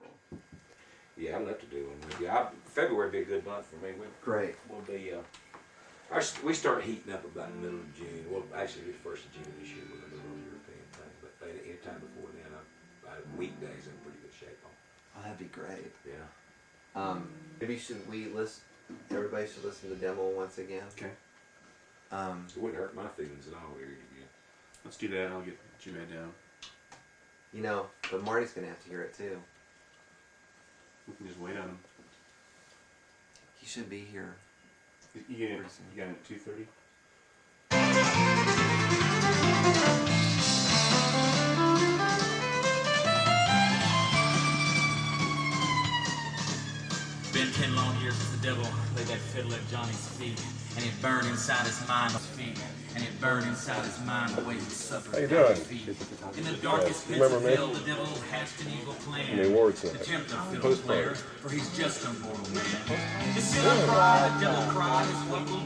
April. Yeah, I'd love to do one with you. February would be a good month for me. Great. We'll be, we start heating up about the middle of June. Well, actually, the 1st of June this year, we're going to do a little European thing. But anytime before then, weekdays, I'm in pretty good shape on. Oh, that'd be great. Yeah. Maybe everybody should listen to the demo once again. Okay. It wouldn't hurt my feelings at all to hear it again. Let's do that. I'll get you made down. You know, but Marty's going to have to hear it too. We can just wait on him. He should be here. You got it at 2:30? Been 10 long years since the devil laid that fiddle at Johnny's feet, and it burned inside his mind, and it burned inside his mind the way he suffered. How you doing? In the darkest pits Remember of me? hell, the devil hatched an evil plan I mean, Ward's to tempt the fiddle Post player, player. for he's just a mortal man. The sinner cried, the devil cried, his local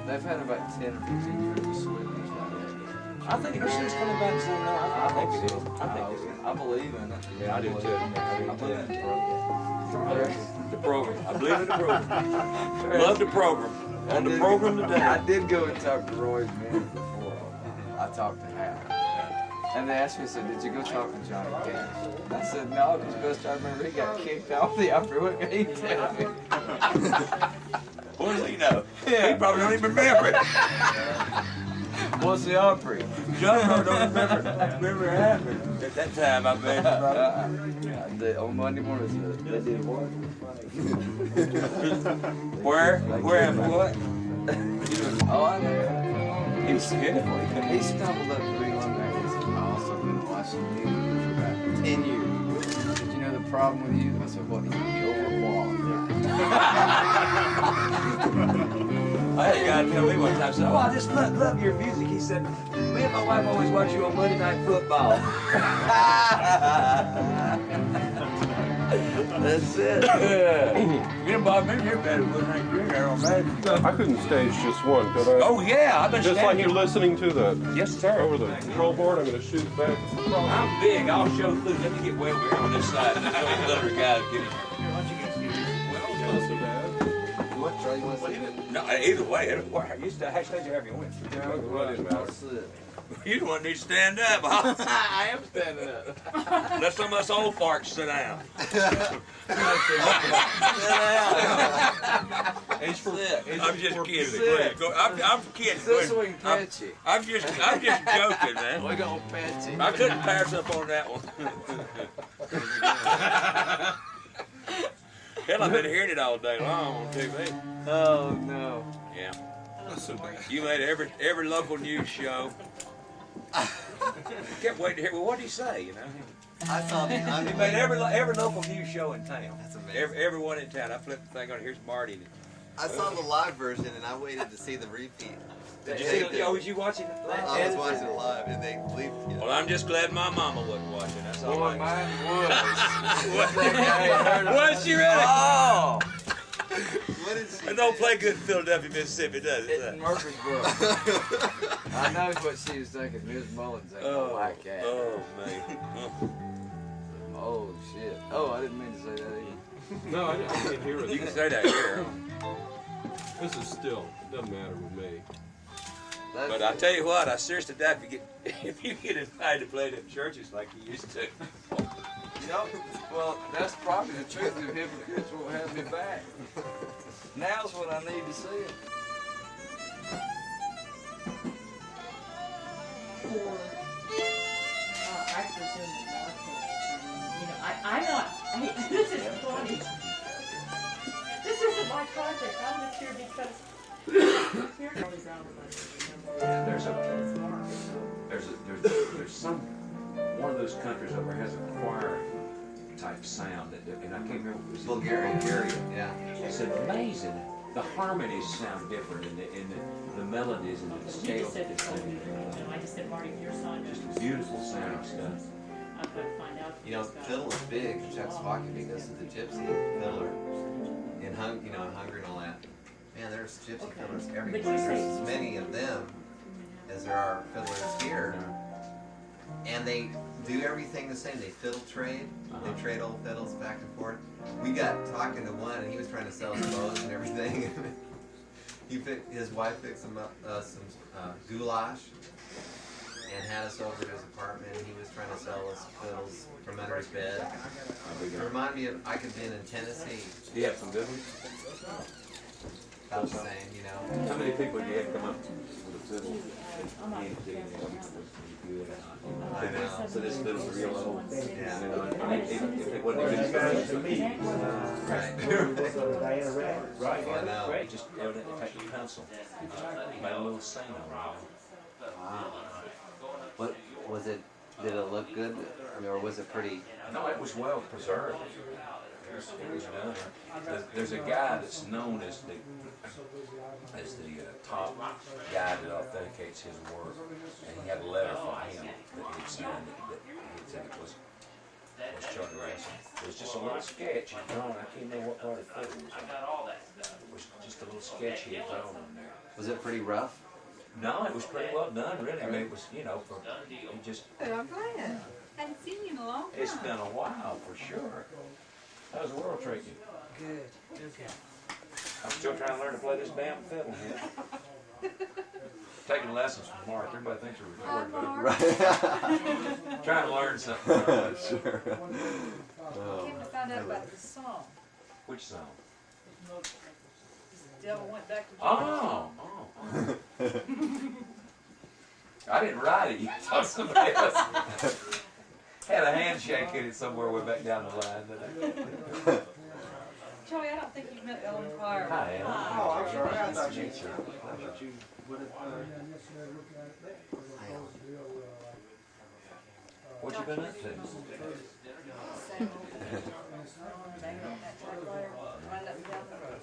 They've had about 10 or 15 years of sweetness now. I think Rehearsing's coming back soon. No, I think it is. I think it is. I believe in it. Yeah, I do too. I believe in the program. The program. I believe in the program. Love the program. On the program today. I did go and talk to Roy's man before I talked to Hal. And they asked me, said, did you go talk to Johnny Cash? I said, no, because best I remember he got kicked off the opera. What can he tell me? What does he know? Yeah. He probably don't even remember it. What's the Opry? John don't remember it happened at that time, I bet. On Monday mornings, they did what? Where and what? Oh, I know. He was scared. He stumbled up to me one day and said, I've also been watching you for about 10 years. Did you know the problem with you? I said, what? He overqualified. I had a guy tell me one time, said, oh, I just love your music. He said, me and my wife always watch you on Monday Night Football. That's it. You know, Bob, maybe you're better than you're there on that. I couldn't stage just one, could I? Oh, yeah, I've been Just like standing you're listening to the Yes, sir. over the control board, I'm going to shoot back. I'm big. I'll show through. Let me get way over here on this side. Let me show you the other guys get it. What, Charlie? You want to see it? No, either way, it'll work. You stage however you want. I'll sit. You don't want to stand up, huh? I am standing up. Let some of us old farts sit down. I'm just kidding. Sit. I'm kidding. This way we can pet you. I'm just joking, man. We're going to pet you. I couldn't pass up on that one. Hell, I've been hearing it all day long on TV. Oh, no. Yeah. You made every local news show. I kept waiting to hear, well, what did he say, you know? I saw the. He made every local news show in town. That's amazing. Everyone in town. I flipped the thing on. Here's Marty. I saw the live version and I waited to see the repeat. Did you see it? Oh, was you watching it live? I was watching it live and they bleeped. You know. Well, I'm just glad my mama wasn't watching. That's all. Boy, mine was. Was she really? Oh! What did she It don't say? play good in Philadelphia, Mississippi, does It's it? in Murfreesboro. I know what she was thinking. Ms. Mullins ain't gonna like that. Oh, man. Oh, shit. Oh, I didn't mean to say that either. No, I can't hear You it. can say that here. This is still, doesn't matter with me. That's But I tell you what, I seriously doubt if you get invited to play them churches like you used to. Nope. Well, that's probably the truth. If hypocrites won't have me back. Now's when I need to see it. For actors in the market, I'm not, this is funny. This isn't my project, I'm just here because here Charlie Brown was There's some one of those countries over there has a choir type sound that, and I can't remember what it was. Bulgaria. Yeah. It's amazing. The harmonies sound different, and the melodies and the You scales. just said it's funny, I just said, Marty, your son. Just beautiful sounding stuff. how to find out. You know, fiddle is big in Czechoslovakia because of the gypsy fiddler in Hungary and all that. Man, there's gypsy fiddlers everywhere. But you say- There's as many of them as there are fiddlers here. And they do everything the same. They fiddle trade. They trade old fiddles back and forth. We got talking to one, and he was trying to sell us clothes and everything. His wife picked some goulash and had us over to his apartment. And he was trying to sell us fiddles from under his bed. It reminded me of I could have been in Tennessee. Do you have some good ones? About the same, you know. How many people do you have come up with a fiddle? I know. So this fiddle's real old. Yeah. You know, if it wasn't a good fiddle, Right. Right. I know. just evidently take a pencil, made a little seam on What was it? Did it look good? I mean, or was it pretty? it. No, it was well preserved. It was done. There's a guy that's known as the top guy that authenticates his work, and he had a letter from him that he had signed that he had said it was Charlie Racing. It was just a little sketch he'd drawn. I can't remember what part of the fiddle was on. It was just a little sketch he had drawn on there. Was it pretty rough? No, it was pretty well done, really. I mean, it was, you know, it just, I'm glad. Hadn't seen you in a long time. it's been a while for sure. How's the world treating you? Good. Okay. I'm still trying to learn to play this damn fiddle here. Taking lessons from Marty. Everybody thinks we're recording, but I'm Right. trying to learn something. Sure. Came to find out about the song. Which song? The devil went back to Oh. I didn't write it. You thought somebody else had a handshake in it somewhere way back down the line. Didn't I? Charlie, I don't think you've met Ellen Choir. Hi, Ellen. Oh, I'm sorry. I thought you Nice to meet you. What you been up to? Same old banging on that typewriter, running up and down the road.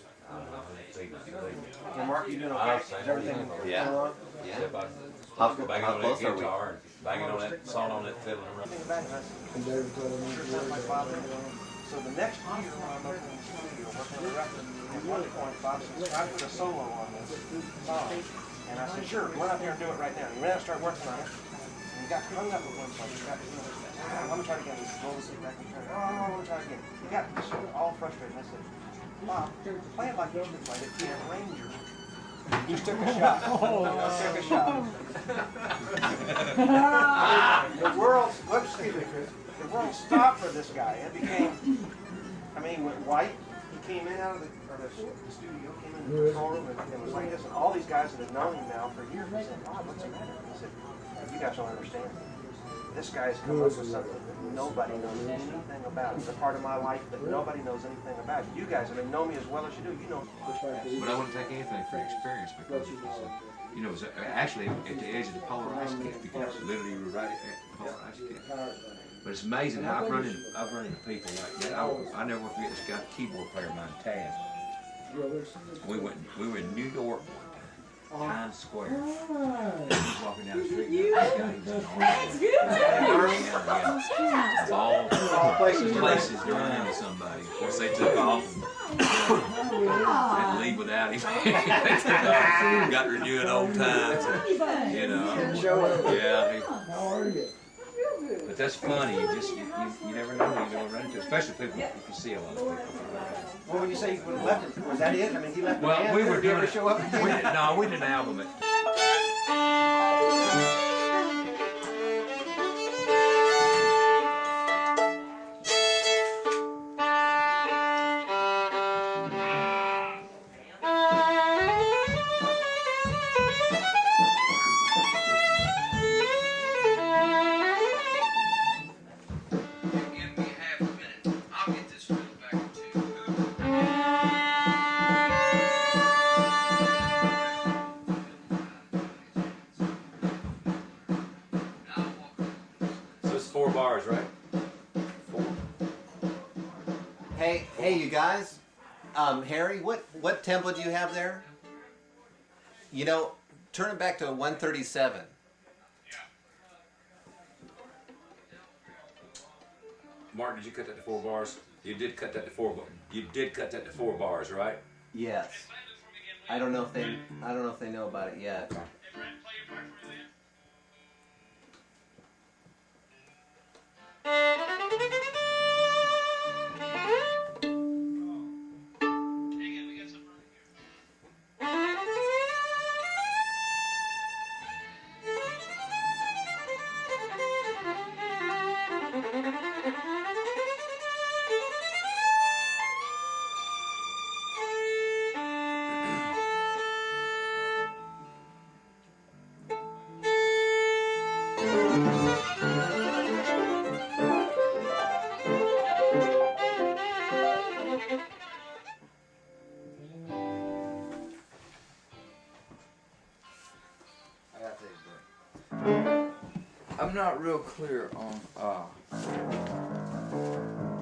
Well, Mark, you doing okay? okay? Is everything Yeah. going on? Yeah. How how banging on that close are we? guitar and banging on that song on that fiddle and running. So the next year, when I'm up in the studio working on the record, at one point Bob said, I put a solo on this song. And I said, sure, run up here and do it right now. And he ran and started working on it. And he got hung up at one point. He got, let me try it again. He said, roll the seat back and turn. Oh, let me try it again. He got just all frustrated. I said, Bob, play it like you should have played it. Be a ranger. He just took a shot. Took a shot. The world, excuse me, Chris. The world stopped for this guy. It became, I mean, he went white. He came in out of the studio, came in the control room, and it was like this. And all these guys that had known him now for years, they said, Bob, what's the matter? He said, you guys don't understand. This guy's come up with something that nobody knows anything about. It's a part of my life that nobody knows anything about. You guys, I mean, know me as well as you do. You know. But I wouldn't take anything for experience because it was, you know, it was actually at the edge of the polar ice cap because literally you were right at the polar ice cap. But it's amazing how I've run into people like that. I never will forget this guy, keyboard player of mine, Tad. We were in New York one time, Times Square. He was walking down the street. And all places to run into somebody. Of course, they took off and had to leave without him. Got to renew an old times, you know. Yeah. But that's funny. You never know who you're going to run into, especially people if you see a lot of people. Well, when you say he left it, was that it? I mean, he left the band. Well, we were Did he ever doing show up? we did an album. So it's 4 bars, right? 4. Hey, you guys. Harry, what tempo do you have there? You know, turn it back to 137. Mark, did you cut that to 4 bars? You did cut that to 4 bars. You did cut that to 4 bars, right? Yes. I don't know if they know about it yet. I'm not real clear on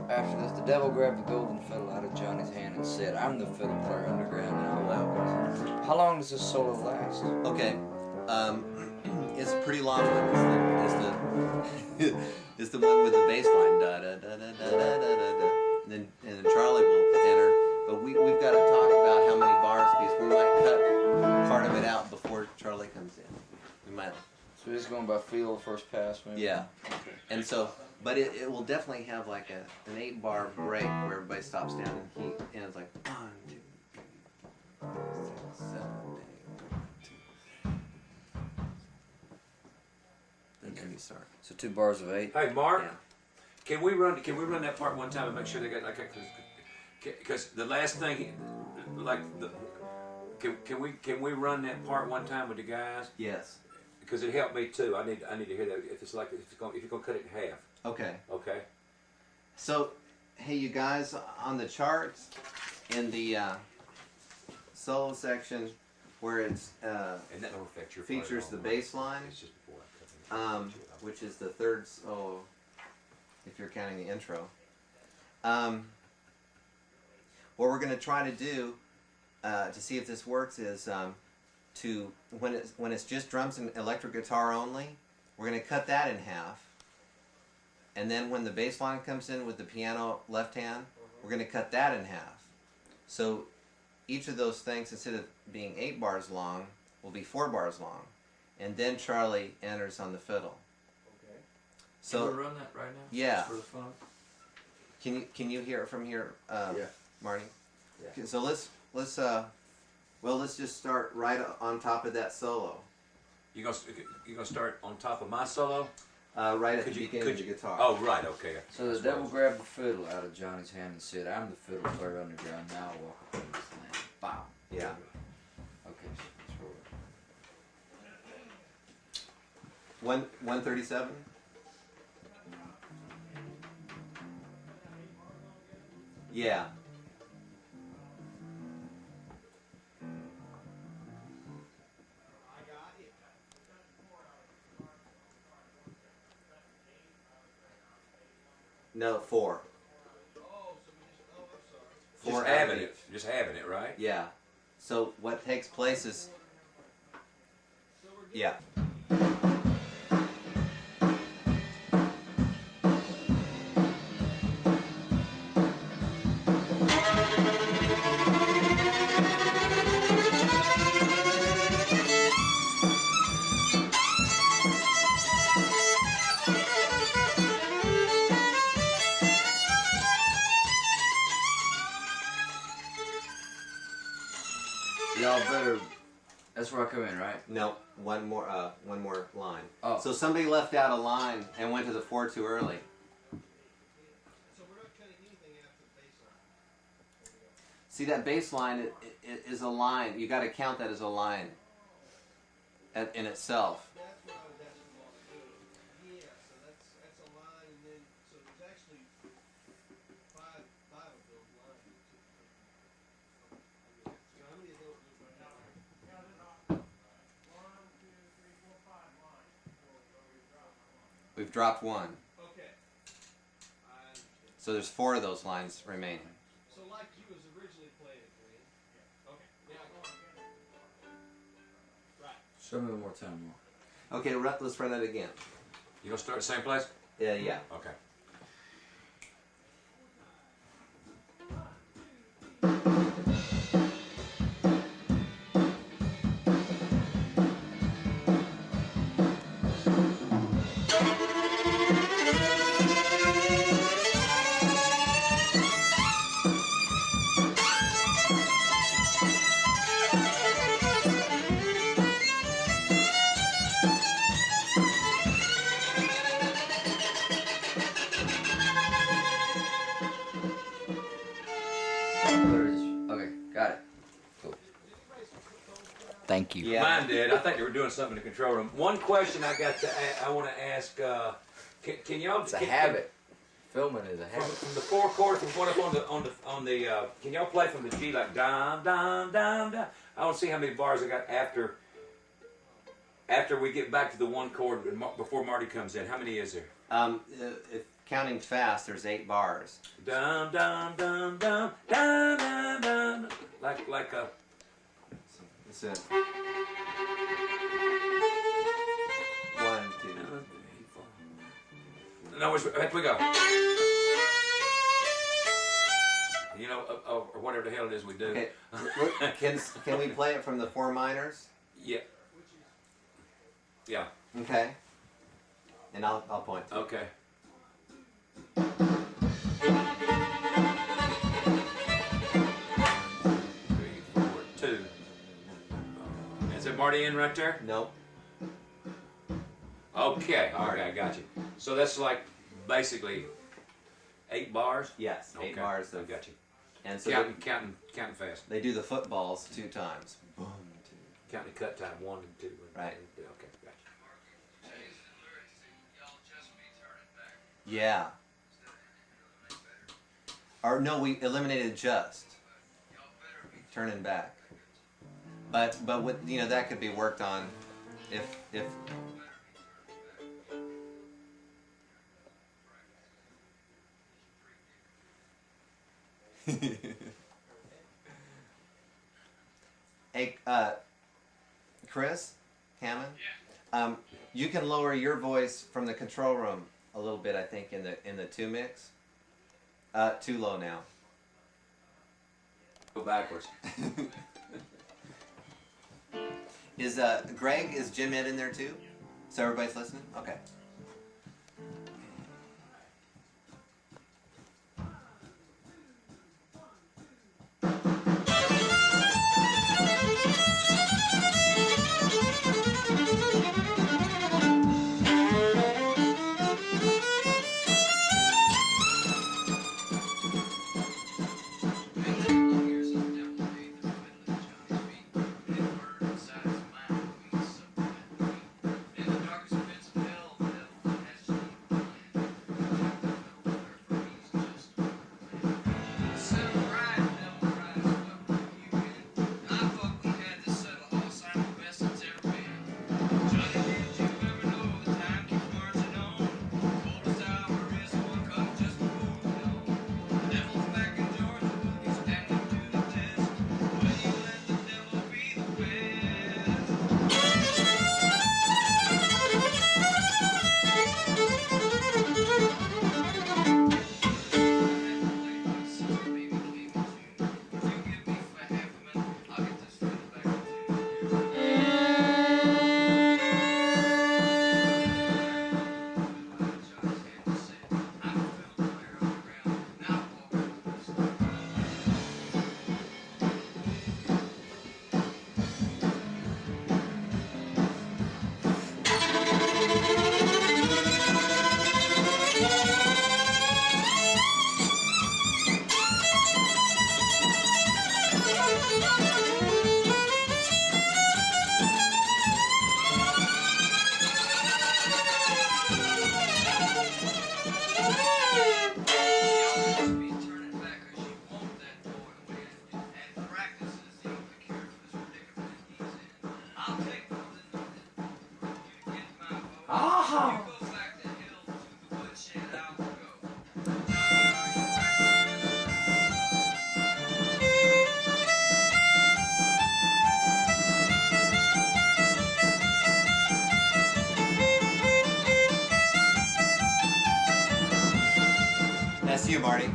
after this. The devil grabbed the golden fiddle out of Johnny's hand and said, "I'm the fiddle player underground now." How long does this solo last? Okay, it's a pretty long one. It's the one with the bass line, da da da da da da da da. And then Charlie will enter. But we've got to talk about how many bars because we might cut part of it out before Charlie comes in. We might. So he's going by feel of first pass, maybe? Yeah. And so, but it will definitely have like an 8-bar break where everybody stops down and it's like 1, 2, 3, 4, 5, 6, 7, 8, 1, 2. Then you start. So 2 bars of 8. Hey, Mark, Yeah. can we run that part one time and make sure they got like because the last thing, like the can we run that part one time with the guys? Yes. Because it helped me too. I need to hear that if you're gonna cut it in half. Okay. Okay. So, hey, you guys, on the charts in the solo section where it's And that don't affect your part features at the all. bass line, It's just before I cut it. which is the third solo, if you're counting the intro. What we're going to try to do to see if this works is to when it's just drums and electric guitar only, we're going to cut that in half. And then when the bass line comes in with the piano left hand, we're going to cut that in half. So each of those things, instead of being 8 bars long, will be 4 bars long. And then Charlie enters on the fiddle. Okay. So Can we run that right now? Yeah. Just for the fun? Can you hear it from here, Yeah. Marty? Yeah. Okay, so let's just start right on top of that solo. You gonna start on top of my solo? Right at the beginning of the guitar. Oh, right. Okay. So the devil grabbed the fiddle out of Johnny's hand and said, "I'm the fiddle player underground now. Welcome to this land." Bow. Yeah. Okay, so let's roll it. 137. Yeah. No, 4. Just having it. Just having it, right? Yeah. So what takes place is. Yeah. Y'all better. That's where I come in, right? No, one more line. Oh. So somebody left out a line and went to the 4 too early. So we're not cutting anything after the bass line. See, that bass line is a line. You got to count that as a line in itself. That's what I was asking about too. Yeah, so that's a line, and then so there's actually five of those lines. So how many of those are there? 1, 2, 3, 4, 5 lines. We've dropped 1. Okay. I understand. So there's 4 of those lines remaining. So like you was originally playing it, Green. Okay. Now I got it. Right. Show me one more time, Mark. Okay, let's run it again. You gonna start the same place? Yeah. Okay. Thank you. Yeah. Mine did. I think they were doing something in the control room. One question I got to I want to ask. Can y'all? It's a habit. Filming is a habit. From the four chords, from one up on the. Can y'all play from the G like dum dum dum dum? I want to see how many bars I got after. After we get back to the one chord before Marty comes in, how many is there? If counting fast, there's 8 bars. Dum dum dum dum dum dum dum. Like a. It's a 1, 2. No, here we go. You know, or whatever the hell it is we do. Okay. Can we play it from the 4 minors? Yeah. Yeah. Okay. And I'll point to it. Okay. 3, 4, 2. Is it Marty in right there? Nope. Okay. Okay, I got you. So that's like basically 8 bars. Yes, 8 Okay, bars. I got you. And so Counting fast. they do the footballs 2 times. Boom, 2. Counting cut time 1 and 2. Right. Okay, got you. Yeah. Or no, we eliminated just turning back. But with that could be worked on if Hey, Chris Hammond. Yeah. You can lower your voice from the control room a little bit. I think in the 2 mix. Too low now. Go backwards. Is Greg? Is Jim Ed in there too? So everybody's listening. Okay. That's you, Marty.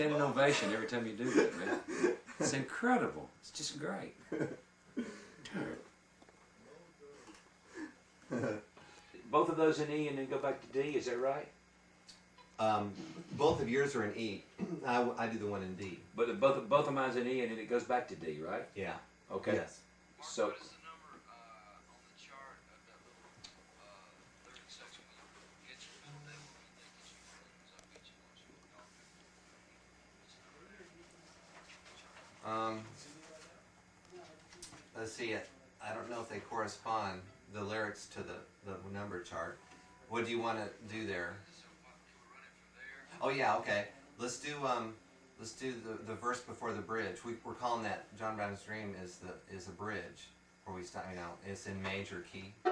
standing ovation every time you do that, man. It's incredible. It's just great. Both of those in E and then go back to D, is that right? Both of yours are in E. I do the one in D. But both of mine's in E and then it goes back to D, right? Yeah. Okay. Yes. So. Let's see it. I don't know if they correspond, the lyrics to the number chart. What do you want to do there? Oh yeah, okay. Let's do the verse before the bridge. We're calling that John Brown's Dream is a bridge where we start. You know, it's in major key. So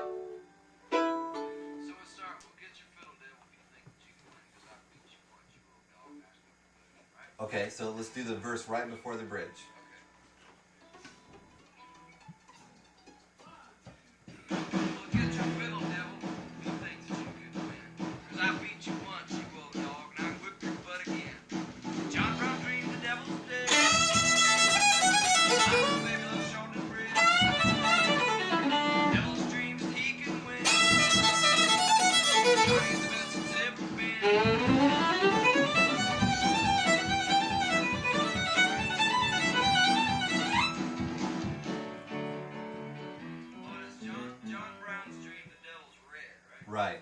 we'll start. We'll get your fiddle devil if you think that you can win, 'cause I beat you once, you little dog. That's what we're doing, right? Okay, so let's do the verse right before the bridge. Right.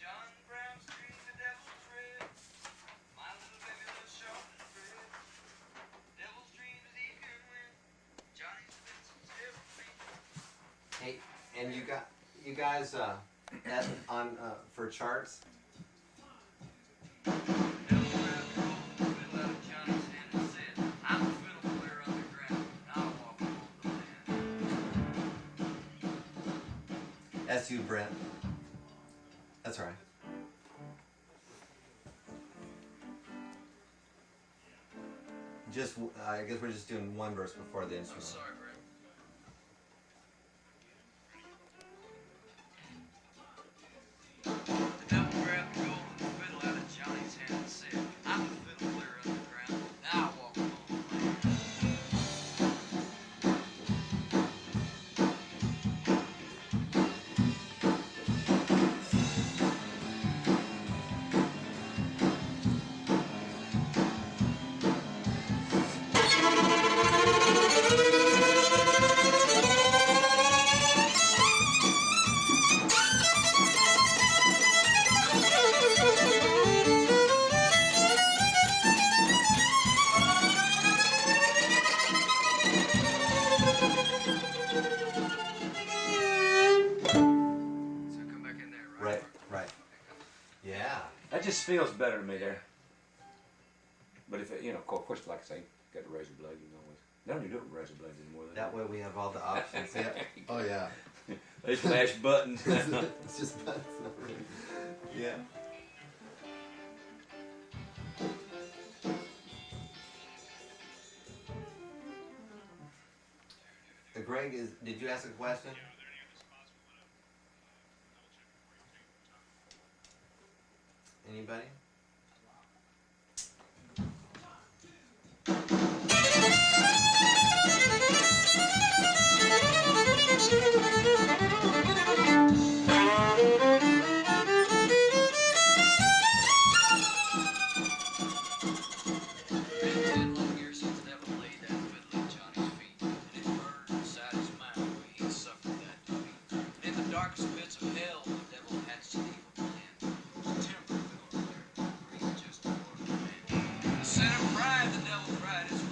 John Brown's dream, the devil's red. My little baby loves short and red. Devil's dream is he can win. Johnny's Vincent's everything. Hey, and you guys for charts. That's you, Brent. That's all right. I guess we're just doing one verse before the instrument. Sorry, Brent. The devil grabbed the golden fiddle out of Johnny's hand and said, I'm the fiddle player underground. Now I walk along the Feels better to me there. But if it, of course, like I say, got the razor blade, you can always. They don't even do it with razor blades anymore. That way we have all the options. Yeah. Oh yeah. They smash buttons. It's just buttons. Yeah. Greg, did you ask a question? Anybody? Sin and pride, the devil cried his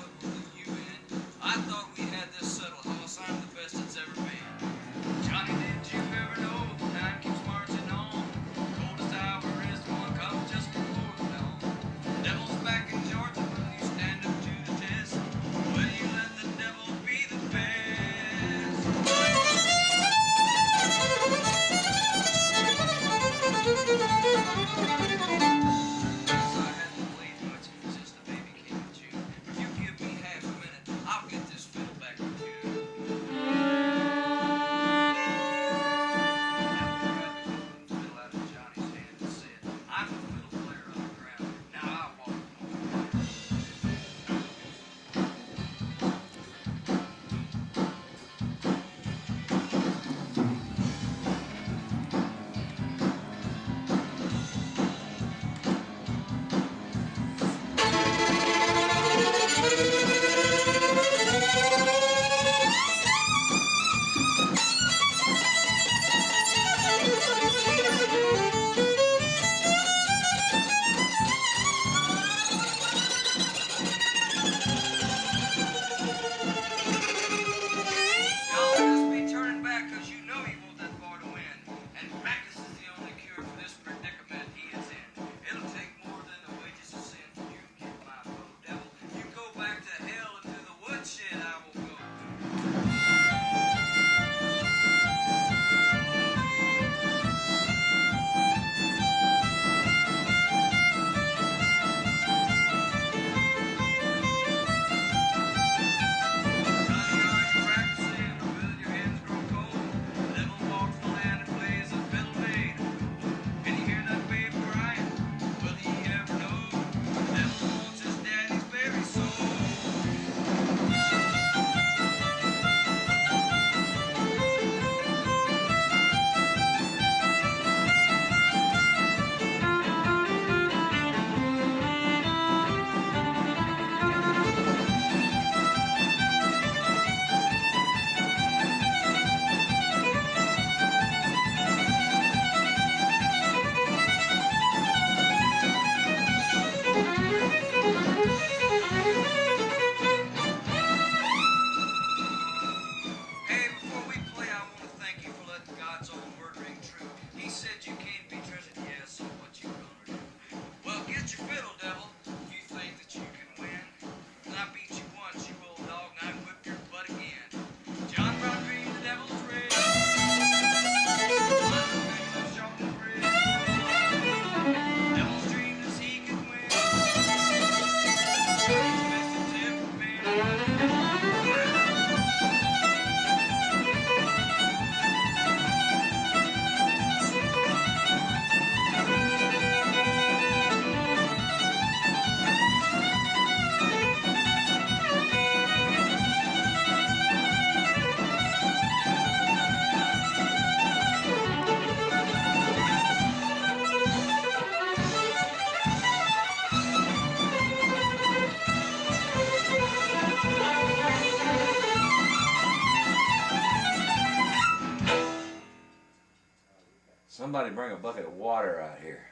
Somebody bring a bucket of water out here.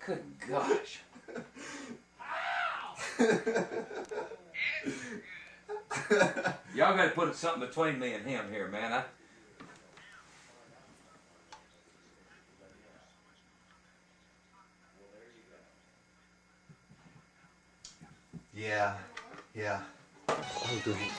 Good gosh. Y'all gotta put something between me and him here, man. Yeah, yeah. Oh, great.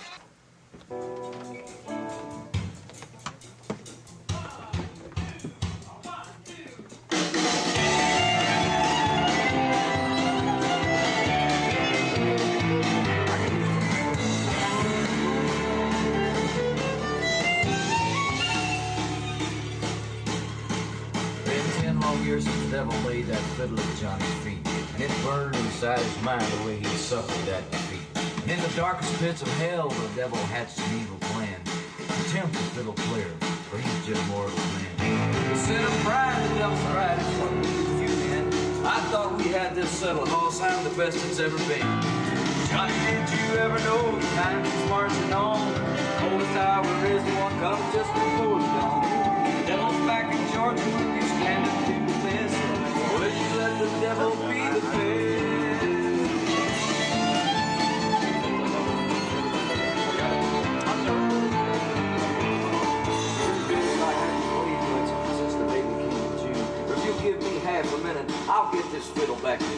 Years since the devil laid that fiddle at Johnny's feet, and it burned inside his mind the way he suffered that defeat. And in the darkest pits of hell, the devil hatched an evil plan to tempt the fiddle player, for he's just mortal man. Instead of pride, the devil's pride is what we with you, man. I thought we had this settled, hoss. I'm the best it's ever been. Johnny, did you ever know the time is marching on? The coldest hour is the one comes just before the dawn. The devil's back in Georgia, he's standing to the fence. Will you let the devil be the best? Since the baby came in June. If you'll give me half a minute, I'll get this fiddle back to you.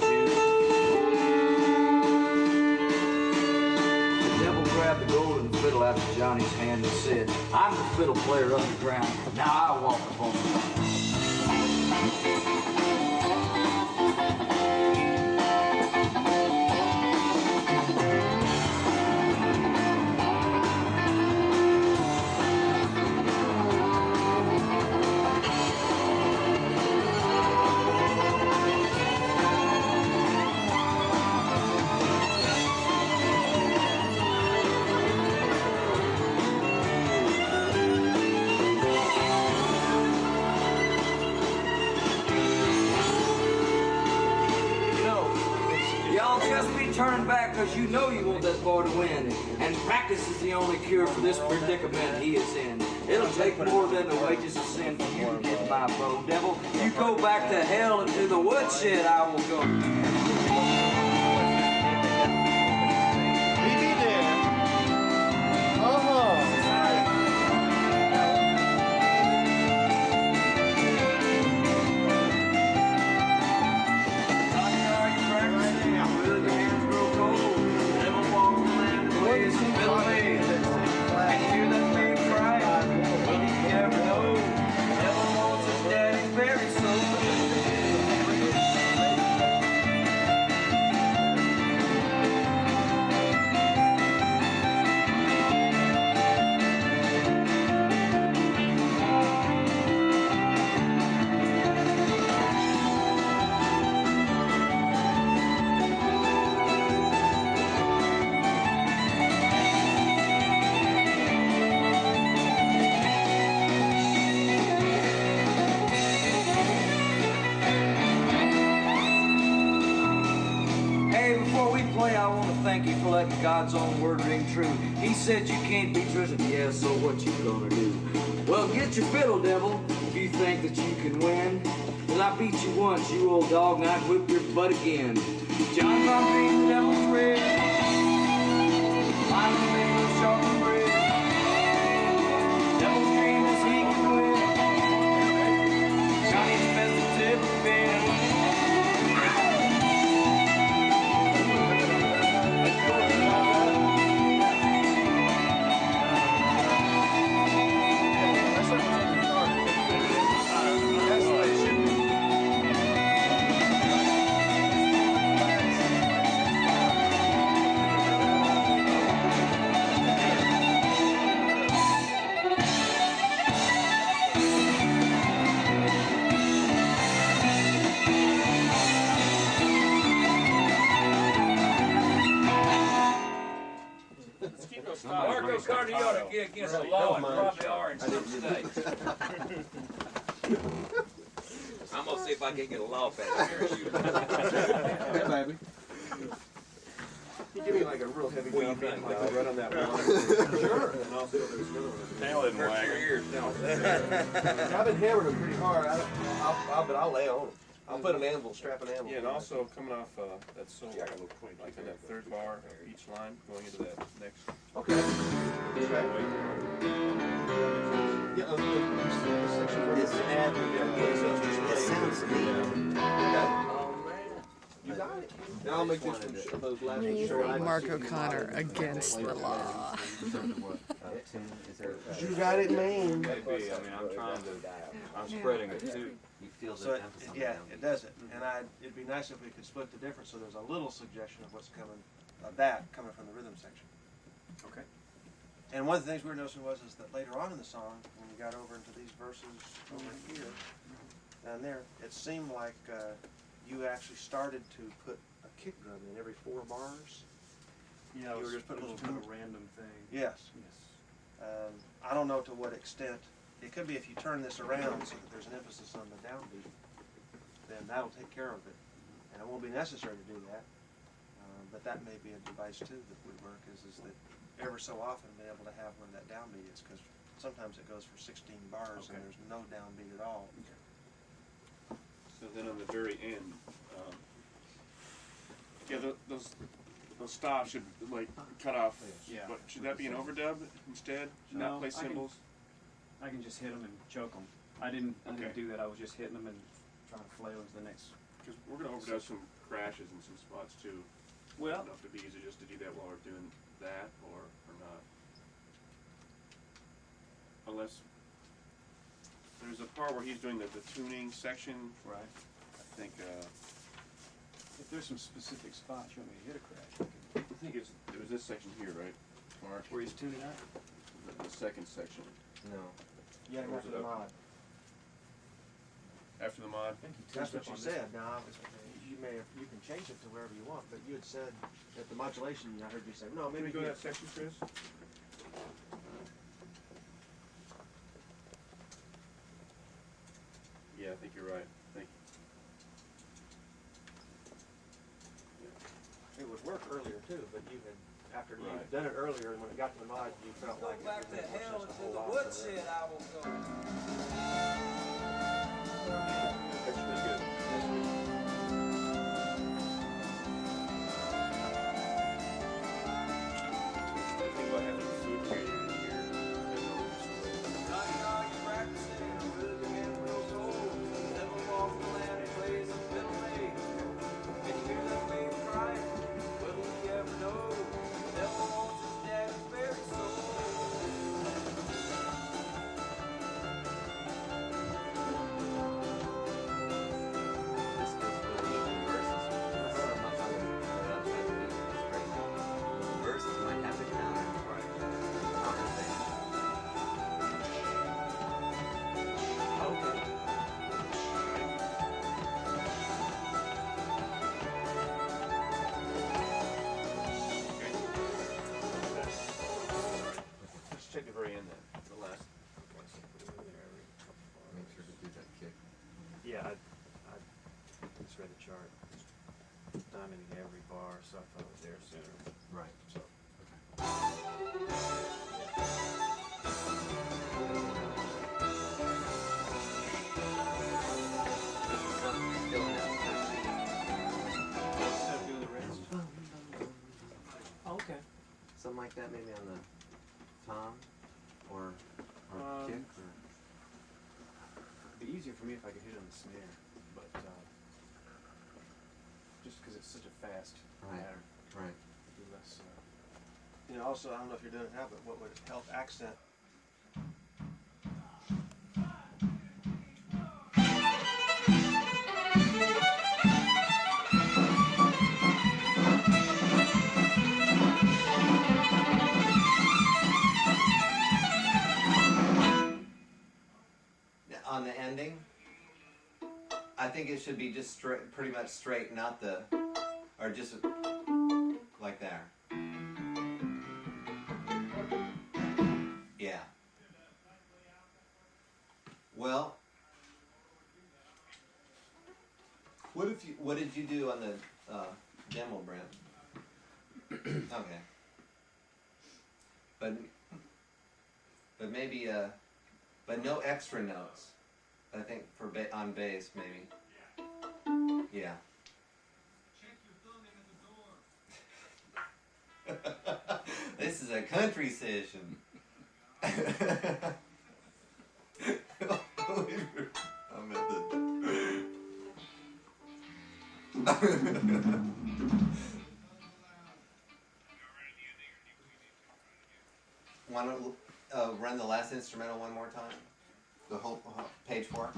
The devil grabbed the golden fiddle out of Johnny's hand and said, I'm the fiddle player underground. Now I walk upon the ground. Turning back because you know you want that boy to win. And practice is the only cure for this predicament he is in. It'll take more than the wages of sin for you to get my bow. Devil, you go back to hell and to the woodshed I will go. We be there. Thank you for letting God's own word ring true. He said you can't be trusted. Yeah, so what you gonna do? Well, get your fiddle, devil, if you think that you can win. Cause I beat you once, you old dog, and I'd whip your butt again. John Marty, the devil's red. I'm the man with sharp and red. Devil's dream is he can win. Johnny's best it's ever been. Marco's Cardi ought to get against the law and probably are in some states. I'm gonna see if I can get a law pass here. Hey, baby. give me like a real heavy What do you drum, think, like dog? right on that one. Sure. And also there's another one. Tail didn't wag. I've been hammering them pretty hard. But I'll lay on them. I'll put an anvil, strap an anvil. Yeah, and also coming off that solo, Yeah, I got a little point. like on that third bar of each line, going into that next. Okay. Yeah, the section where This ad, it sounds neat. you got it. Now I'll make this one those last two short. Mark O'Connor against the law. You got it, man. Maybe, I mean, I'm spreading it too. You feel So the it, emphasis on yeah, the it does it. And it'd be nice if we could split the difference so there's a little suggestion of what's coming, that coming from the rhythm section. Okay. And one of the things we were noticing was is that later on in the song, when we got over into these verses over here, down there, it seemed like you actually started to put a kick drum in every 4 bars. Yeah, You were just putting a it was little kind of a random thing. Yes. Yes. I don't know to what extent. It could be if you turn this around so that there's an emphasis on the downbeat, then that'll take care of it. And it won't be necessary to do that. But that may be a device too that would work, is that ever so often being able to have where that downbeat is, because sometimes it goes for 16 bars and there's no downbeat at all. So then on the very end, yeah, those stops should like cut off. Yeah. But should that be an overdub instead? Should No, not play I can- cymbals? I can just hit them and choke them. I didn't Okay. do that. I was just hitting them and trying to flail into the next. Because we're gonna overdub some crashes in some spots too. I Well, don't know if it'd be easier just to do that while we're doing that or not. Unless there's a part where he's doing the tuning section. right. I think If there's some specific spots you want me to hit a crash, it was this section here, right, Mark? where he's tuning out. The second section. No. Yeah, Or was after it the up? mod. After the mod. I think he That's tuned what up you on this said. one. Now, you can change it to wherever you want, but you had said at the modulation, I heard you say, no, Can maybe we go to you that section, Chris? Yeah, I think you're right. Thank you. It would work earlier too, but you had, after Right. you'd done it earlier, and when it got to the mod, you felt like it Go back would to make hell more sense to into hold the on to that. woodshed I will go. That's good. I think what happened with food creator in here. Not now you practicing, really begin real cold. Never walk the land and plays a fiddle made. Can you hear that baby crying? Will he ever know? The devil wants his daddy's very soul. This feels really easy versus verses might have to counter. Compensate. Okay. Let's check the very end then. The last. Make sure to do that kick. Yeah, I just read the chart. Diamonding every bar, so I thought it was there sooner. Right. So. Still in that first scene. Instead of doing the rest. Oh, okay. Something like that, maybe on the tom or kick or. It'd be easier for me if I could hit on the snare, but just because it's such a fast Right. pattern, Right. it'd be less. You know, also, I don't know if you're doing it now, but what would help accent? On the ending, I think it should be just straight, pretty much straight, not the, or just like there. Yeah. Well, what did you do on the demo, Brent? Okay. But maybe but no extra notes. I think for on bass maybe. Yeah. This is a country session. I'm at the. Want to run the last instrumental one more time? The whole page 4.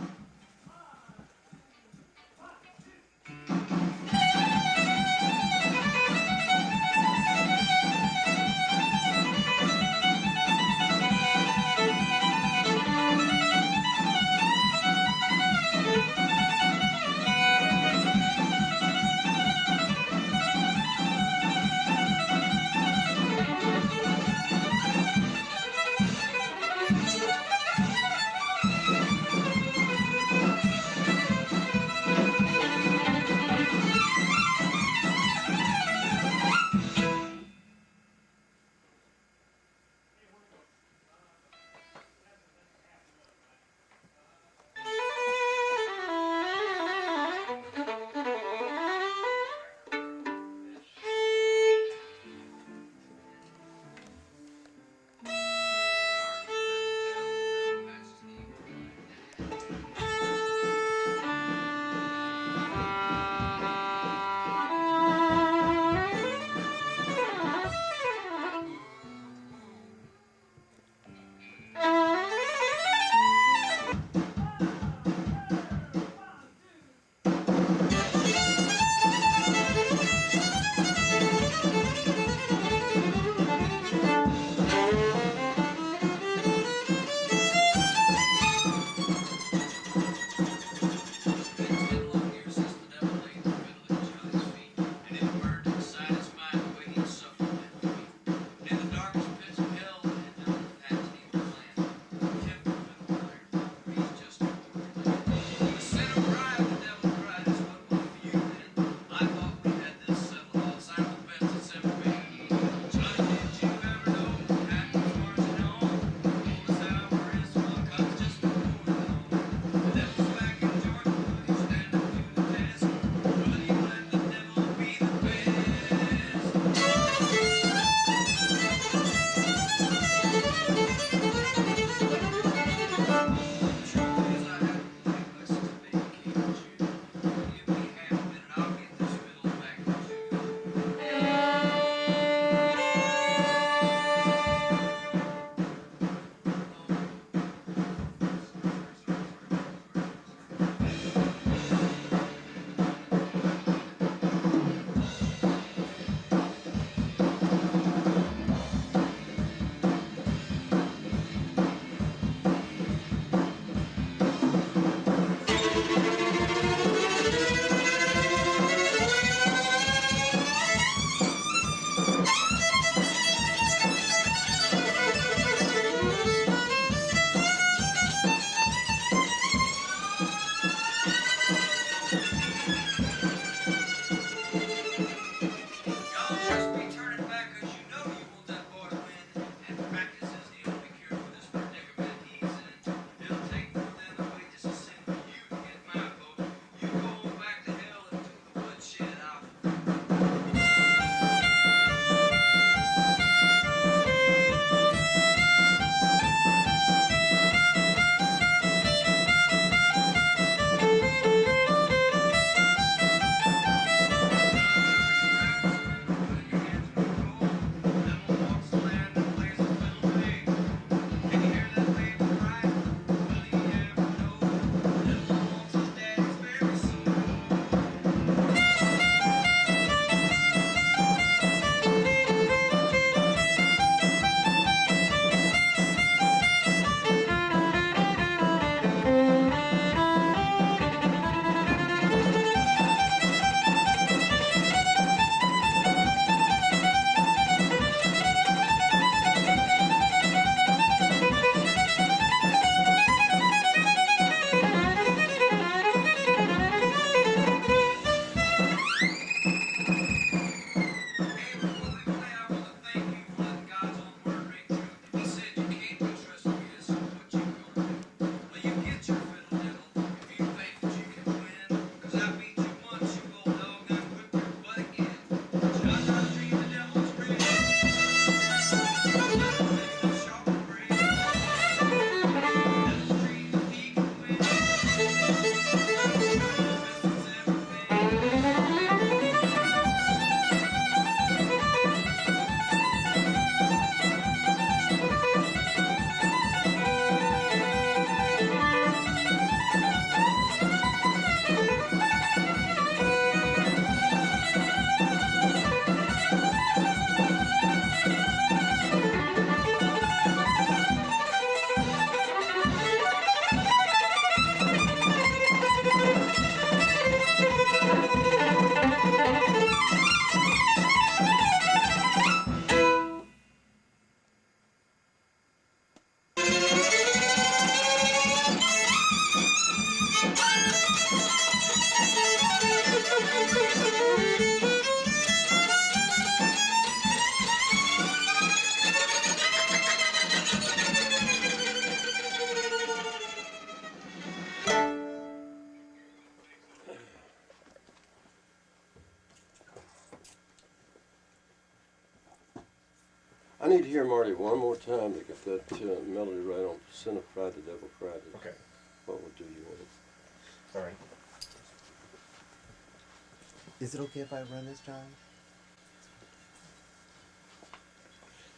I need to hear Marty one more time to get that melody right on. Sin of pride, the devil cried. Okay. What will do you in? Sorry. Is it okay if I run this, John?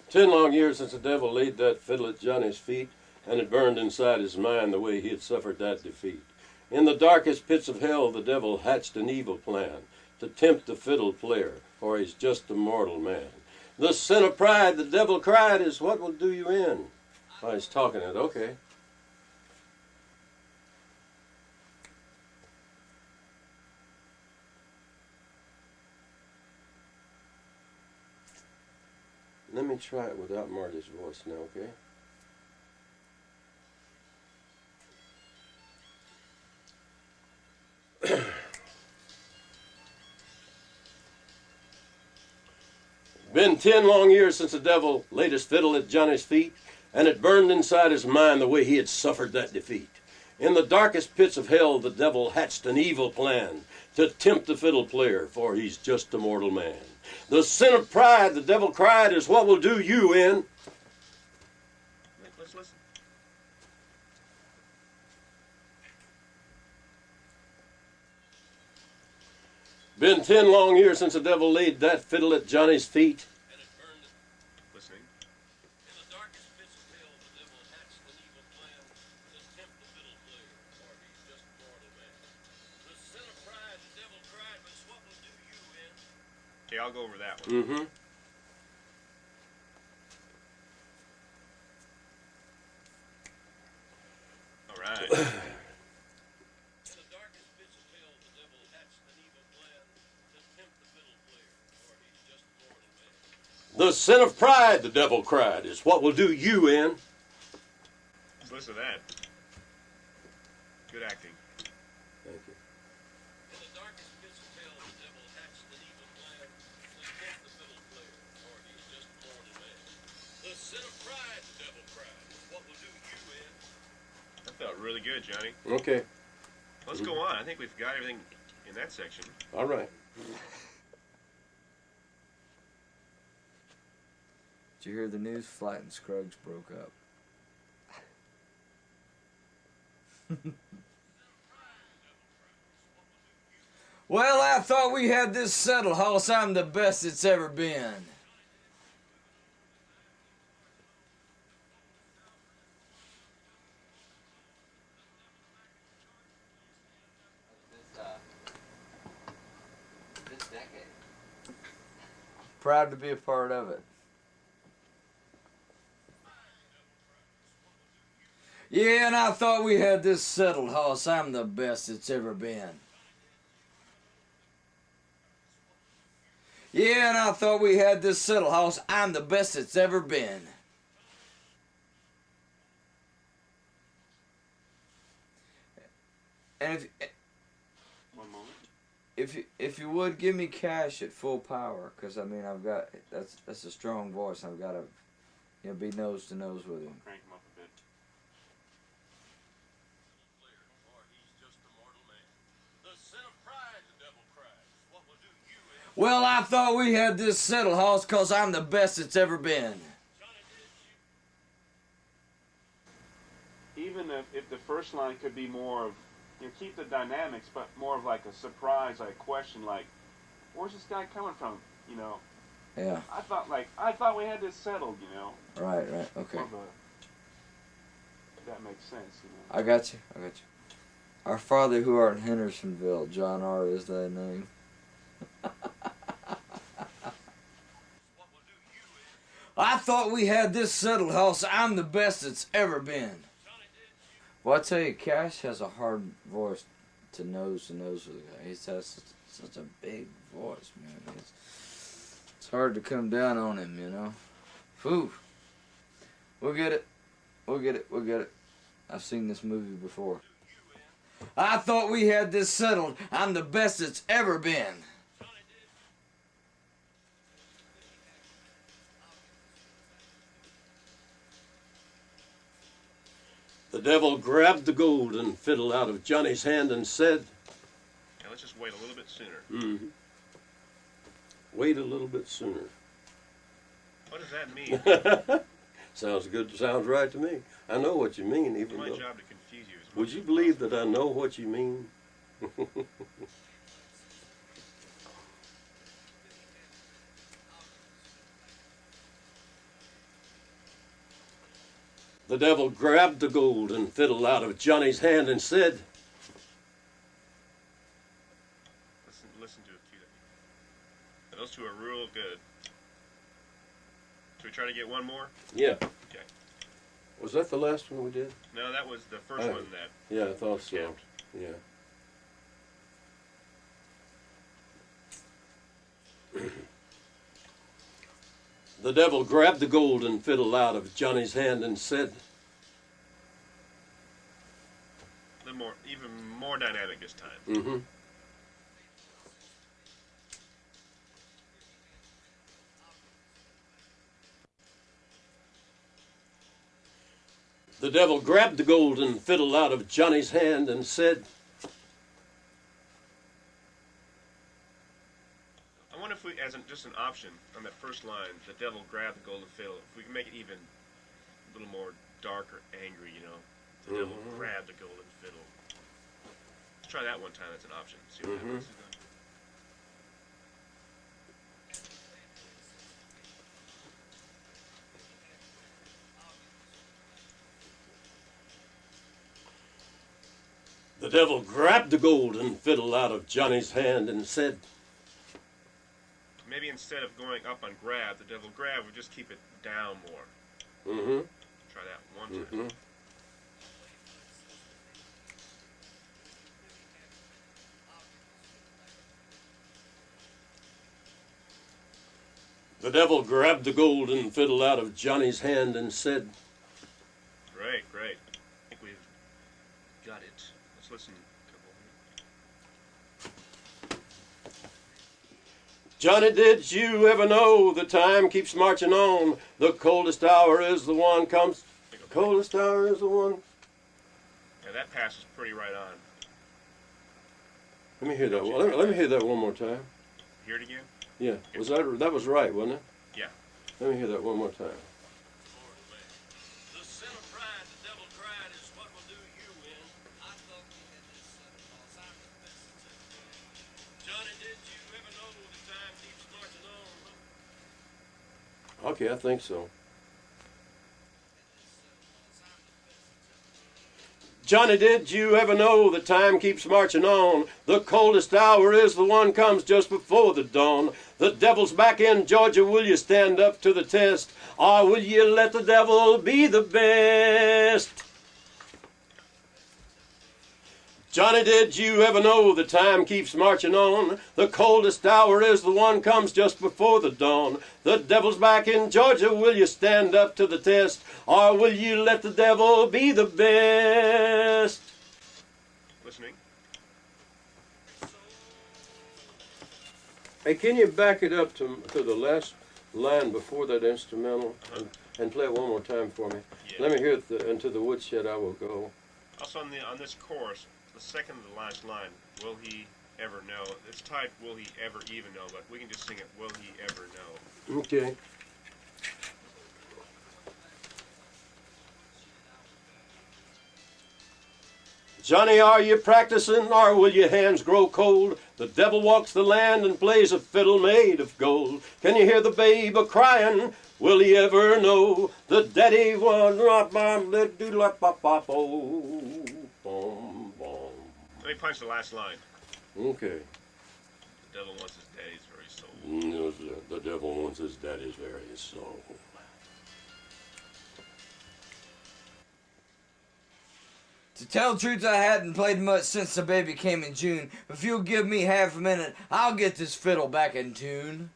10 long years since the devil laid that fiddle at Johnny's feet, and it burned inside his mind the way he had suffered that defeat. In the darkest pits of hell, the devil hatched an evil plan to tempt the fiddle player, for he's just a mortal man. The sin of pride, the devil cried, is what will do you in. Oh, he's talking it, okay. Let me try it without Marty's voice now, okay? Been 10 long years since the devil laid his fiddle at Johnny's feet, and it burned inside his mind the way he had suffered that defeat. In the darkest pits of hell, the devil hatched an evil plan to tempt the fiddle player, for he's just a mortal man. The sin of pride, the devil cried, is what will do you in. Let's listen. Been 10 long years since the devil laid that fiddle at Johnny's feet. And it burned. Listening. In the darkest pits of hell, the devil hatched an evil plan to tempt the fiddle player, for he's just a mortal man. The sin of pride, the devil cried, but it's what will do you in. Okay, I'll go over that one. Mm-hmm. All right. The sin of pride, the devil cried, is what will do you in. Let's listen to that. Good acting. Thank you. In the darkest pits of hell, the devil hatched an evil plan to tempt the fiddle player, for he's just a mortal man. The sin of pride, the devil cried, is what will do you in. That felt really good, Johnny. Okay. Let's go on. I think we've got everything in that section. All right. Did you hear the news? Flight and Scruggs broke up. Well, I thought we had this settled, hoss. I'm the best it's ever been. This decade. Proud to be a part of it. Yeah, and I thought we had this settled, hoss. I'm the best it's ever been. Yeah, and I thought we had this settled, hoss. I'm the best it's ever been. And One moment. if you would give me cash at full power, because I mean I've got that's a strong voice. I've got to be nose to nose with him. Crank him up a bit. Well, I thought we had this settled, hoss, because I'm the best it's ever been. Even if the first line could be more of, keep the dynamics, but more of like a surprise, like question, like, where's this guy coming from? Yeah. I thought we had this settled, Right, okay. More of a, if that makes sense, I got you. Our Father who art in Hendersonville, John R. is thy name. I thought we had this settled, hoss. I'm the best it's ever been. Well, I tell you, Cash has a hard voice to nose with a guy. He has such a big voice, man. It's hard to come down on him, Whew. We'll get it. I've seen this movie before. I thought we had this settled. I'm the best it's ever been. The devil grabbed the golden fiddle out of Johnny's hand and said, Now let's just wait a little bit sooner. mm-hmm. Wait a little bit sooner. Oh What does that mean? Sounds good. Sounds right to me. I know what you mean, It's even my though. job to confuse you. As much Would you as believe possible. that I know what you mean? The devil grabbed the golden fiddle out of Johnny's hand and said, Listen to a few. Now, those two are real good. Should we try to get one more? yeah. Okay. Was that the last one we did? No, that was the first Oh. one that Yeah, I thought so. capped. Yeah. The devil grabbed the golden fiddle out of Johnny's hand and said, A little more, even more dynamic this time. mm-hmm. The devil grabbed the golden fiddle out of Johnny's hand and said, I wonder if we, as just an option on that first line, the devil grabbed the golden fiddle, if we can make it even a little more dark or angry, you know. The devil grabbed the golden fiddle. Let's try that one time as an option. See what happens. The devil grabbed the golden fiddle out of Johnny's hand and said, Maybe instead of going up on grab, the devil grab, we just keep it down more. mm-hmm. Try that one time. Mm-hmm. The devil grabbed the golden fiddle out of Johnny's hand and said, Great, great. I think we've got it. Let's listen a couple. Johnny, did you ever know the time keeps marching on? The coldest hour is the one comes. Coldest hour is the one. Yeah, that pass is pretty right on. Let me hear that. Let me hear that one more time. Hear it again? Yeah, that was right, wasn't it? Yeah. Let me hear that one more time. The sin of pride, the devil cried, is what will do you in. I thought we had this settled, 'cause I'm the best that's ever been. Johnny, did you ever know the time keeps marching on? Okay, I think so. Johnny, did you ever know the time keeps marching on? The coldest hour is the one comes just before the dawn. The devil's back in Georgia, will you stand up to the test? Or will you let the devil be the best? Johnny, did you ever know the time keeps marching on? The coldest hour is the one comes just before the dawn. The devil's back in Georgia, will you stand up to the test? Or will you let the devil be the best? Listening. Hey, can you back it up to the last line before that instrumental and play it one more time for me? Yeah. Let me hear it. Into the woodshed I will go. Also on this chorus, the second to the last line, will he ever know? It's typed, will he ever even know, but we can just sing it, will he ever know? Okay. Johnny, are you practicing, or will your hands grow cold? The devil walks the land and plays a fiddle made of gold. Can you hear the babe a-crying? Will he ever know? The daddy was not my little bom bom. Let me punch the last line. Okay. The devil wants his daddy's very soul. The devil wants his daddy's very soul. To tell the truth, I hadn't played much since the baby came in June. If you'll give me half a minute, I'll get this fiddle back in tune.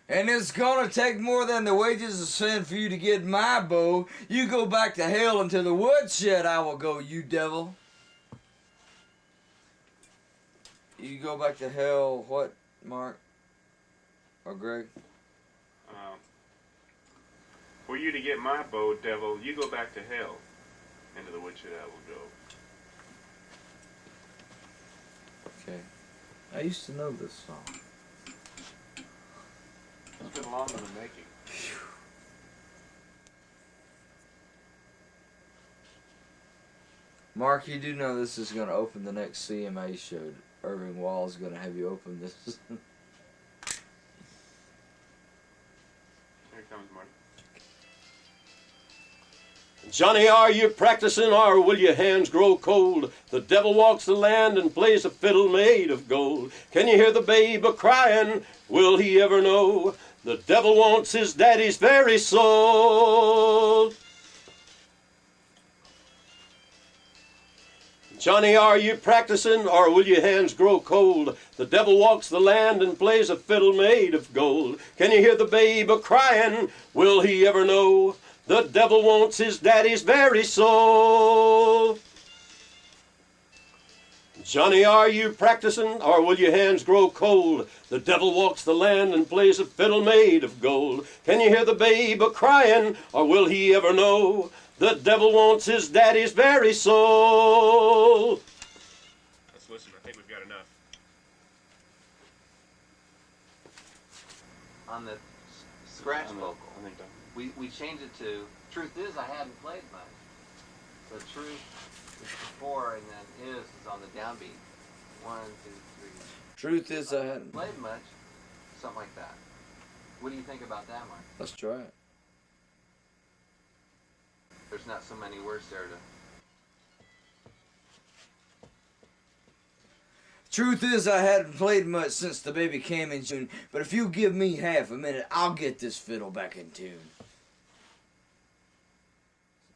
And it's gonna take more than the wages of sin for you to get my bow. You go back to hell, and to the woodshed I will go, you devil. You go back to hell, what, Mark? Or Greg? For you to get my bow, devil, you go back to hell. Into the woodshed I will go. Okay. I used to know this song. It's been long in the making. Mark, you do know this is going to open the next CMA show. Irving Wall's going to have you open this. Here comes Marty. Johnny, are you practicing or will your hands grow cold? The devil walks the land and plays a fiddle made of gold. Can you hear the babe a-crying? Will he ever know? The devil wants his daddy's very soul. Johnny, are you practicing or will your hands grow cold? The devil walks the land and plays a fiddle made of gold. Can you hear the babe a-crying? Will he ever know? The devil wants his daddy's very soul. Johnny, are you practicing or will your hands grow cold? The devil walks the land and plays a fiddle made of gold. Can you hear the babe a-crying or will he ever know? The devil wants his daddy's very soul. Let's listen. I think we've got enough. On the scratch vocal, I think that. we changed it to, truth is I hadn't played much. So truth is before and then is on the downbeat. 1, 2, 3. Truth is I hadn't. Played much, something like that. What do you think about that, Mark? Let's try it. There's not so many words there to... Truth is I hadn't played much since the baby came in June, but if you give me half a minute, I'll get this fiddle back in tune.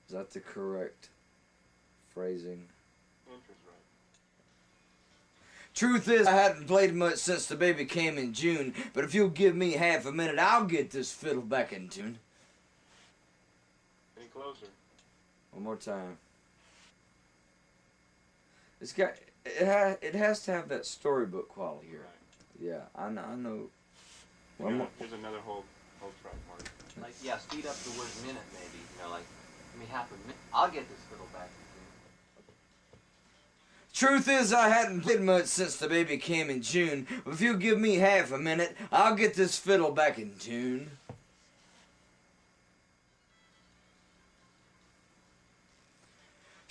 Is that the correct phrasing? Interest right. Truth is I hadn't played much since the baby came in June, but if you'll give me half a minute, I'll get this fiddle back in tune. Any closer? One more time. It's got... It has to have that storybook quality here. Right. Yeah, I know. Yeah, One more. here's another whole track, Marty. Like, yeah, speed up the word minute maybe. You know, like, give me half a minute. I'll get this fiddle back in tune. Truth is I hadn't played much since the baby came in June, but if you'll give me half a minute, I'll get this fiddle back in tune.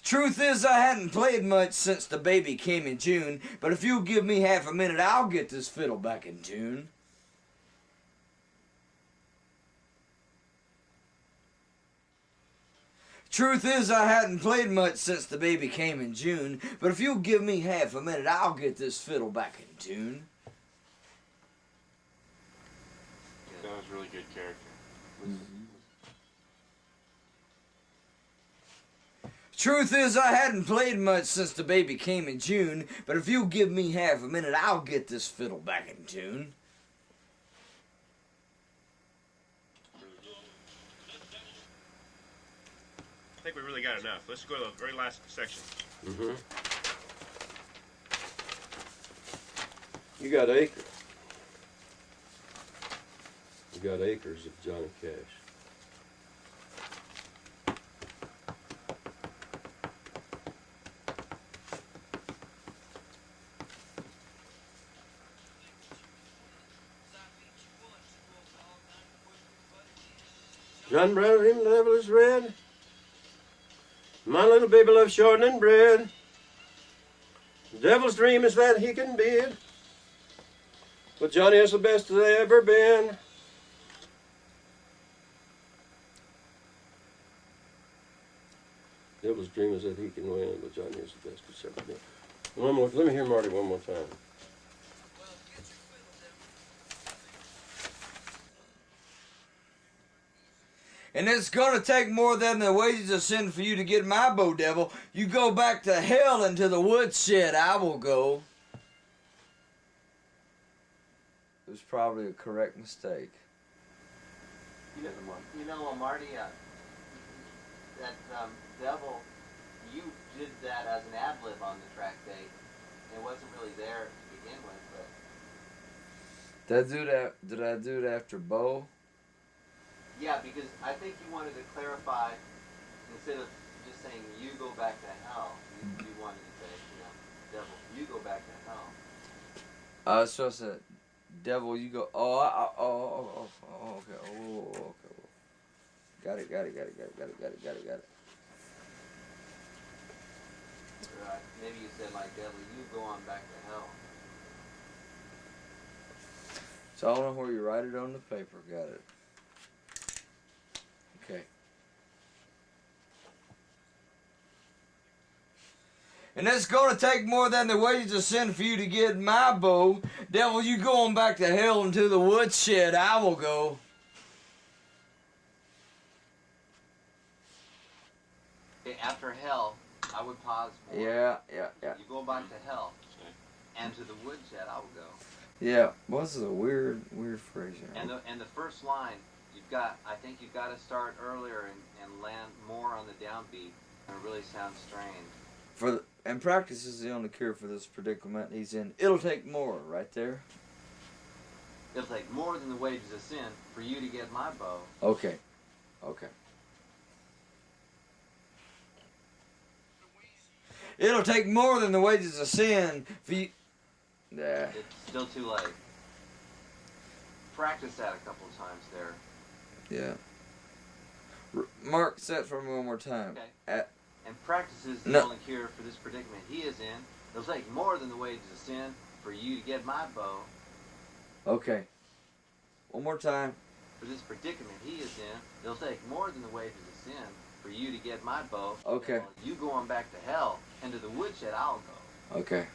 Truth is I hadn't played much since the baby came in June, but if you'll give me half a minute, I'll get this fiddle back in tune. Truth is I hadn't played much since the baby came in June, but if you'll give me half a minute, I'll get this fiddle back in tune. That was really good character. Truth is I hadn't played much since the baby came in June, but if you'll give me half a minute, I'll get this fiddle back in tune. I think we really got enough. Let's go to the very last section. Mm-hmm. You got acres. You got acres of Johnny Cash. John Brown, him the devil is red. My little baby loves shortening bread. The devil's dream is that he can bid. But Johnny is the best there's ever been. Devil's dream is that he can win, but Johnny is the best there's ever been. One more, let me hear Marty one more time. And it's gonna take more than the wages of sin for you to get my bow, devil. You go back to hell into the woodshed, I will go. It was probably a correct mistake. You know, Marty, that devil, you did that as an ad-lib on the track date. It wasn't really there to begin with, but... Did I do it after Bo? Yeah, because I think you wanted to clarify, instead of just saying, you go back to hell, you wanted to say, you know, devil, you go back to hell. So I said, devil, you go. Oh, okay. Oh, okay. Got it. Right. Maybe you said like, devil, you go on back to hell. So I don't know where you write it on the paper. Got it. Okay. And it's gonna take more than the wages of sin for you to get my bow. Devil, you going back to hell into the woodshed, I will go. Okay, after hell, I would pause more. Yeah. You go back to hell, and to the woodshed I will go. Yeah, well, this is a weird phrase. And the first line, I think you've got to start earlier and land more on the downbeat, and it really sounds strange. And practice is the only cure for this predicament he's in. It'll take more, right there. It'll take more than the wages of sin for you to get my bow. Okay. It'll take more than the wages of sin for you. Nah. It's still too late. Practice that a couple of times there. Yeah. Mark, say it for me one more time. Okay. And practice is the only cure for this predicament he is in. It'll take more than the wages of sin for you to get my bow. Okay. One more time. For this predicament he is in, it'll take more than the wages of sin for you to get my bow. Okay. You going back to hell, and to the woodshed I'll go. Okay.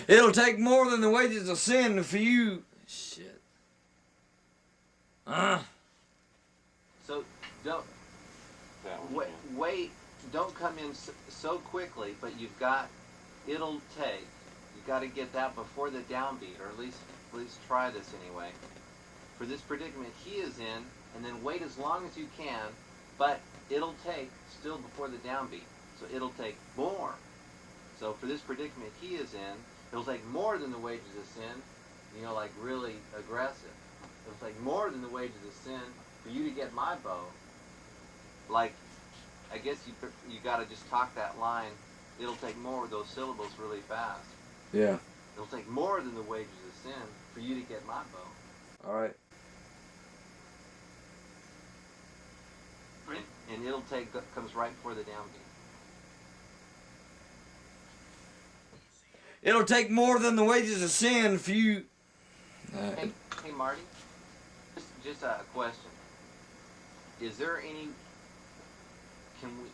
It'll take more than the wages of sin for you. Shit. So don't wait. Don't come in so quickly. But it'll take. You got to get that before the downbeat, or at least try this anyway. For this predicament he is in, and then wait as long as you can. But it'll take still before the downbeat. So it'll take more. So for this predicament he is in, it'll take more than the wages of sin, like really aggressive. It'll take more than the wages of sin for you to get my bow. Like, I guess you got to just talk that line. It'll take more of those syllables really fast. Yeah. It'll take more than the wages of sin for you to get my bow. All right. And it'll take comes right before the downbeat. It'll take more than the wages of sin for you. Hey, Marty. Just a question. Is there any? Can we?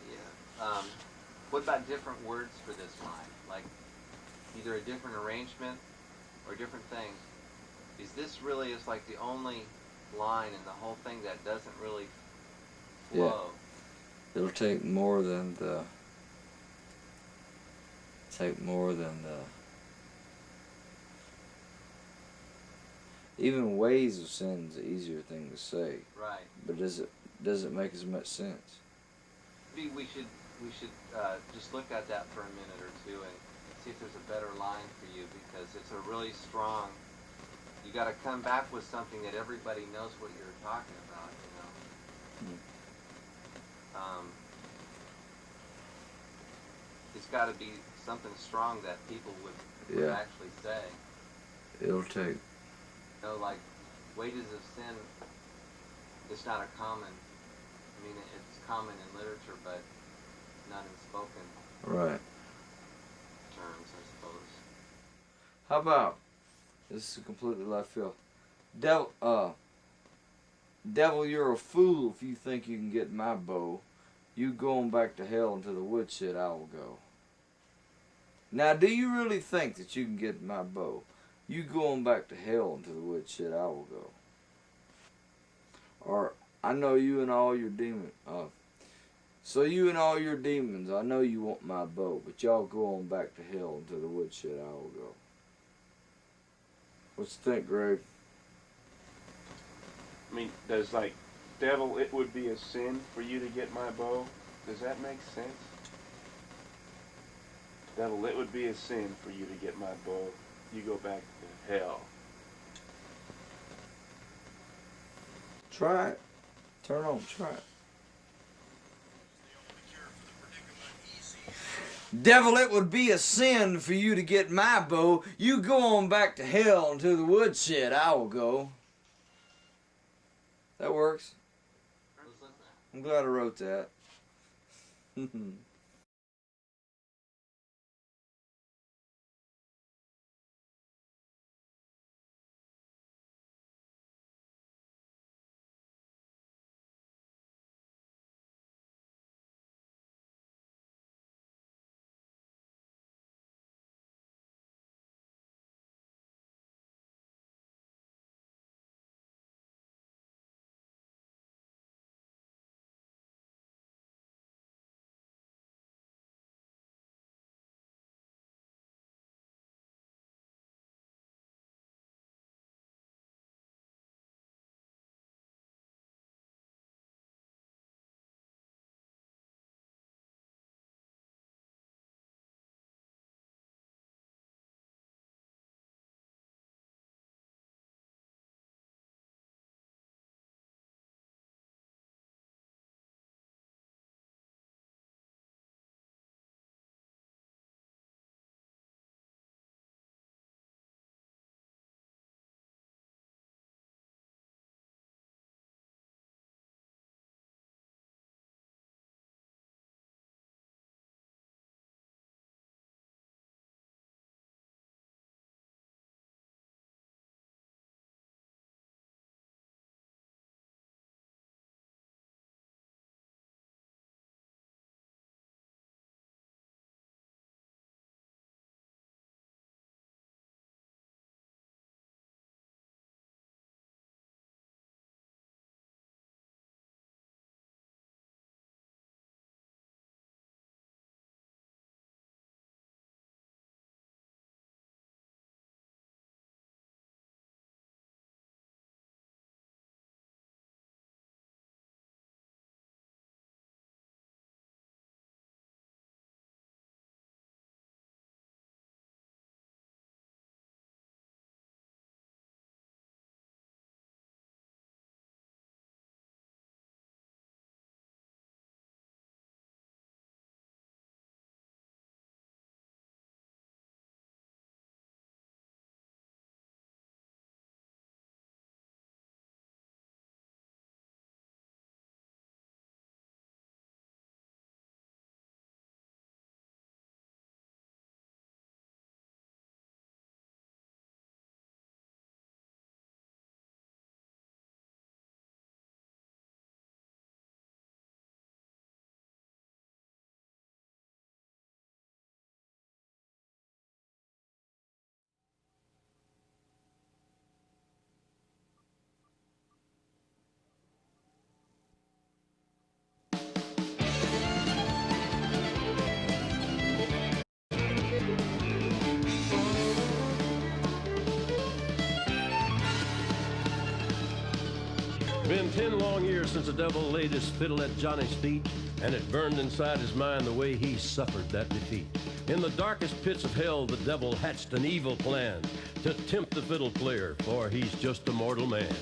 Yeah. What about different words for this line? Like either a different arrangement or different things. Is this really is like the only line in the whole thing that doesn't really flow? Yeah. It'll take more than the. Even ways of sin is an easier thing to say. Right. But does it make as much sense? Maybe we should just look at that for a minute or two and see if there's a better line for you, because it's a really strong. You got to come back with something that everybody knows what you're talking about. It's got to be something strong that people would actually say. It'll take. Like wages of sin. It's not a common. I mean, it's common in literature, but not in spoken Right. terms, I suppose. How about this is completely left field. Devil, you're a fool if you think you can get my bow. You going back to hell into the woodshed, I will go. Now, do you really think that you can get my bow? You going back to hell into the woodshed, I will go. Or, I know you and all your demons. So you and all your demons, I know you want my bow, but y'all go on back to hell into the woodshed, I will go. What you think, Greg? I mean, does devil, it would be a sin for you to get my bow? Does that make sense? Devil, it would be a sin for you to get my bow. You go back to hell. Try it. Turn on, try it. Devil, it would be a sin for you to get my bow. You go on back to hell and to the woodshed I will go. That works. I'm glad I wrote that. Been 10 long years since the devil laid his fiddle at Johnny's feet, and it burned inside his mind the way he suffered that defeat. In the darkest pits of hell, the devil hatched an evil plan to tempt the fiddle player, for he's just a mortal man.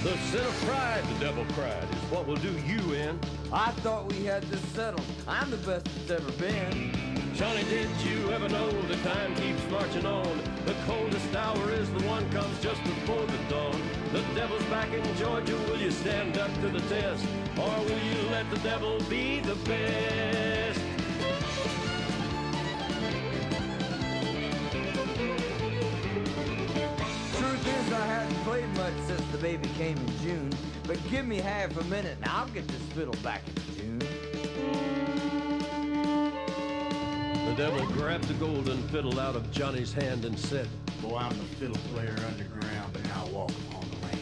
The sin of pride, the devil cried, is what will do you in. I thought we had this settled. I'm the best it's ever been. Johnny, did you ever know the time keeps marching on? The coldest hour is the one comes just before the dawn. The devil's back in Georgia, will you stand up to the test? Or will you let the devil be the best? Truth is, I hadn't played much since the baby came in June. But give me half a minute and I'll get this fiddle back in tune. The devil grabbed the golden fiddle out of Johnny's hand and said, "Boy, I'm the fiddle player underground, but now walk upon the land."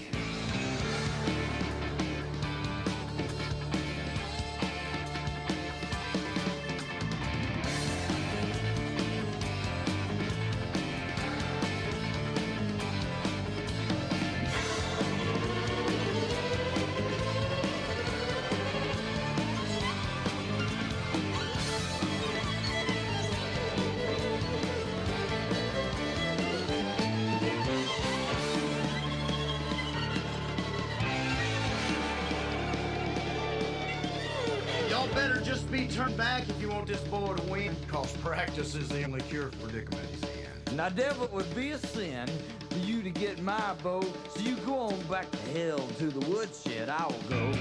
better just be turned back if you want this boy to win. Cause practice is the only cure for predicaments in. Now, devil, it would be a sin for you to get my bow, so you go on back to hell to the woodshed. I will go.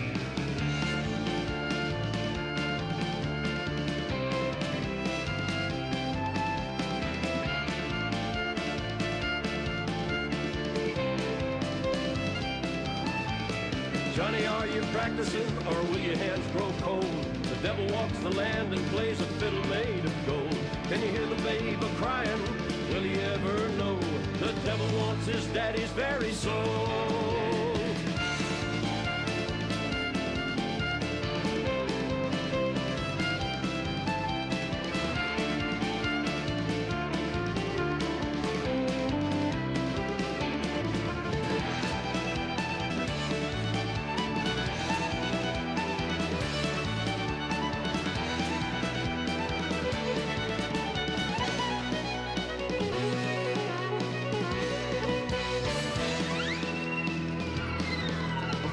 Johnny, are you practicing, or will your hands grow cold? The devil walks the land and plays a fiddle made of gold. Can you hear the babe a-crying? Will he ever know? The devil wants his daddy's very soul.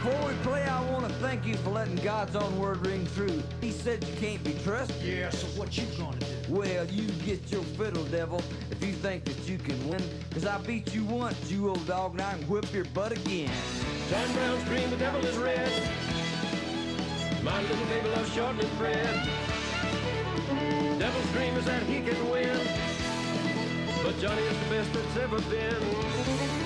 Before we play, I want to thank you for letting God's own word ring true. He said you can't be trusted. Yeah, so what you gonna do? Well, you get your fiddle, devil, if you think that you can win. Cause I beat you once, you old dog, and I can whip your butt again. John Brown's dream, the devil is red. My little baby loves shortening bread. Devil's dream is that he can win, but Johnny is the best that's ever been.